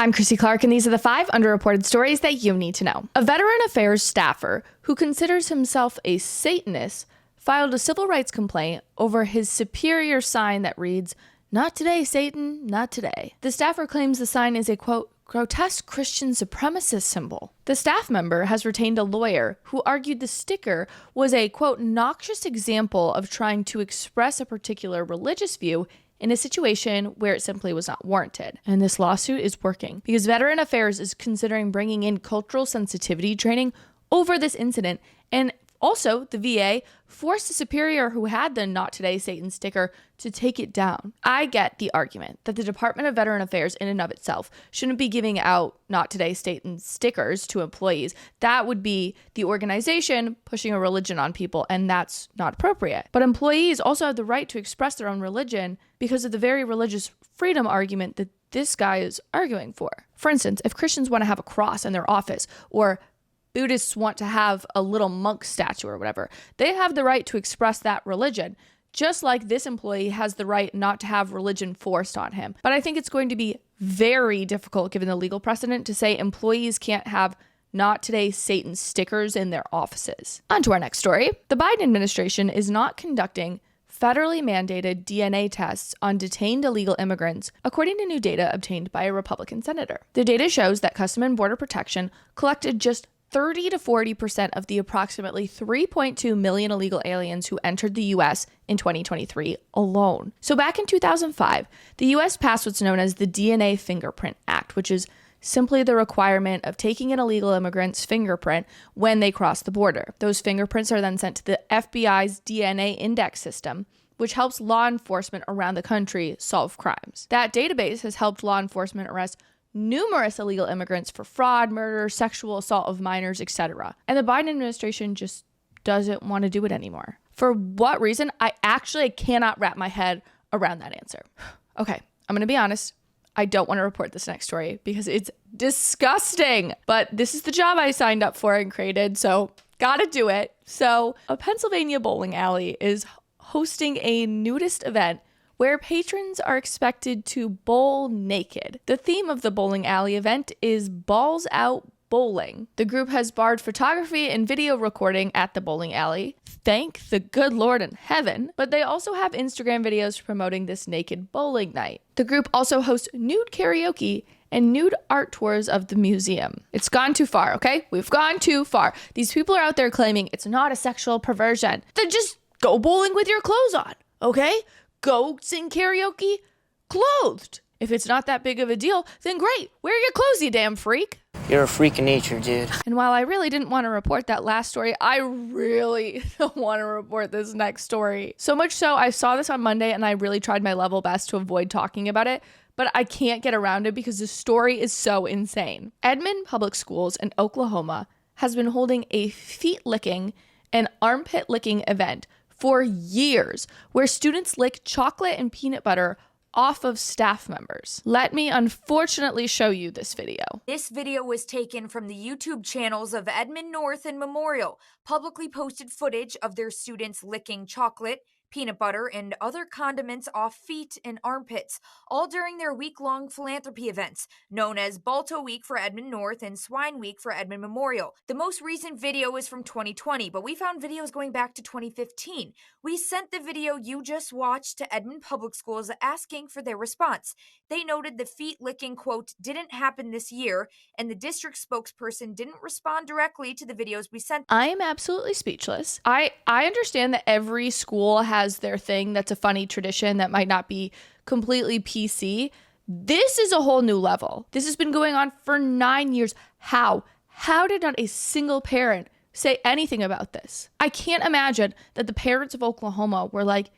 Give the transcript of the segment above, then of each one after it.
I'm Chrissy Clark, and these are the 5 underreported stories that you need to know. A Veteran Affairs staffer who considers himself a Satanist filed a civil rights complaint over his superior sign that reads, "Not today, Satan, not today." The staffer claims the sign is a, quote, grotesque Christian supremacist symbol. The staff member has retained a lawyer who argued the sticker was a, quote, noxious example of trying to express a particular religious view in a situation where it simply was not warranted. And this lawsuit is working because Veteran Affairs is considering bringing in cultural sensitivity training over this incident. And also, the VA forced the superior who had the "Not Today Satan" sticker to take it down. I get the argument that the Department of Veteran Affairs in and of itself shouldn't be giving out "Not Today Satan" stickers to employees. That would be the organization pushing a religion on people, and that's not appropriate. But employees also have the right to express their own religion because of the very religious freedom argument that this guy is arguing for. For instance, if Christians want to have a cross in their office, or Buddhists want to have a little monk statue or whatever, they have the right to express that religion, just like this employee has the right not to have religion forced on him. But I think it's going to be very difficult, given the legal precedent, to say employees can't have "Not Today Satan" stickers in their offices. On to our next story. The Biden administration is not conducting federally mandated DNA tests on detained illegal immigrants, according to new data obtained by a Republican senator. The data shows that Customs and Border Protection collected just 30 to 40% of the approximately 3.2 million illegal aliens who entered the U.S. in 2023 alone. So back in 2005, the U.S. passed what's known as the DNA Fingerprint Act, which is simply the requirement of taking an illegal immigrant's fingerprint when they cross the border. Those fingerprints are then sent to the FBI's DNA index system, which helps law enforcement around the country solve crimes. That database has helped law enforcement arrest numerous illegal immigrants for fraud, murder, sexual assault of minors, etc. And the Biden administration just doesn't want to do it anymore. For what reason? I actually cannot wrap my head around that answer. Okay, I'm going to be honest. I don't want to report this next story because it's disgusting. But this is the job I signed up for and created, so gotta do it. So a Pennsylvania bowling alley is hosting a nudist event where patrons are expected to bowl naked. The theme of the bowling alley event is Balls Out Bowling. The group has barred photography and video recording at the bowling alley. Thank the good Lord in heaven. But they also have Instagram videos promoting this naked bowling night. The group also hosts nude karaoke and nude art tours of the museum. It's gone too far, okay? We've gone too far. These people are out there claiming it's not a sexual perversion. Then just go bowling with your clothes on, okay? Go sing karaoke clothed. If it's not that big of a deal, then great. Wear your clothes, you damn freak. You're a freak of nature, dude. And while I really didn't want to report that last story, I really don't want to report this next story. So much so, I saw this on Monday and I really tried my level best to avoid talking about it, but I can't get around it because the story is so insane. Edmond Public Schools in Oklahoma has been holding a feet licking and armpit licking event for years, where students lick chocolate and peanut butter off of staff members. Let me unfortunately show you this video. This video was taken from the YouTube channels of Edmond North and Memorial, publicly posted footage of their students licking chocolate, peanut butter, and other condiments off feet and armpits, all during their week-long philanthropy events, known as Balto Week for Edmond North and Swine Week for Edmond Memorial. The most recent video is from 2020, but we found videos going back to 2015. We sent the video you just watched to Edmond Public Schools asking for their response. They noted the feet-licking, quote, didn't happen this year, and the district spokesperson didn't respond directly to the videos we sent. I am absolutely speechless. I understand that every school has their thing that's a funny tradition that might not be completely PC. This is a whole new level. This has been going on for 9 years. How did not a single parent say anything about this? I can't imagine that the parents of Oklahoma were like,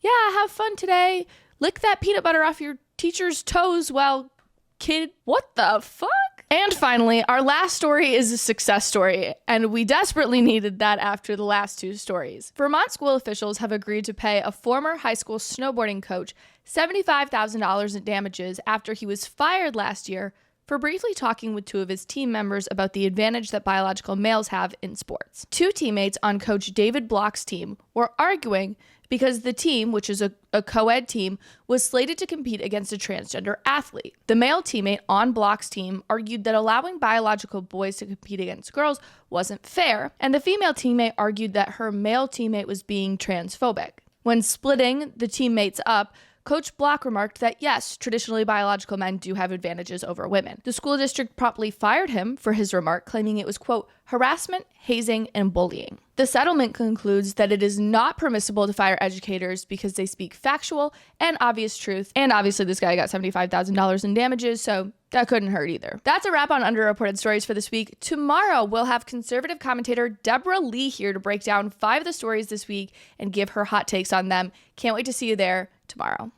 yeah, have fun today. Lick that peanut butter off your teacher's toes while kid, what the fuck? And finally, our last story is a success story, and we desperately needed that after the last 2 stories. Vermont school officials have agreed to pay a former high school snowboarding coach $75,000 in damages after he was fired last year for briefly talking with two of his team members about the advantage that biological males have in sports. Two teammates on Coach David Block's team were arguing because the team, which is a co-ed team, was slated to compete against a transgender athlete. The male teammate on Block's team argued that allowing biological boys to compete against girls wasn't fair, and the female teammate argued that her male teammate was being transphobic. When splitting the teammates up, Coach Block remarked that yes, traditionally biological men do have advantages over women. The school district promptly fired him for his remark, claiming it was, quote, harassment, hazing, and bullying. The settlement concludes that it is not permissible to fire educators because they speak factual and obvious truth. And obviously this guy got $75,000 in damages, so that couldn't hurt either. That's a wrap on Underreported Stories for this week. Tomorrow, we'll have conservative commentator Deborah Lee here to break down 5 of the stories this week and give her hot takes on them. Can't wait to see you there tomorrow.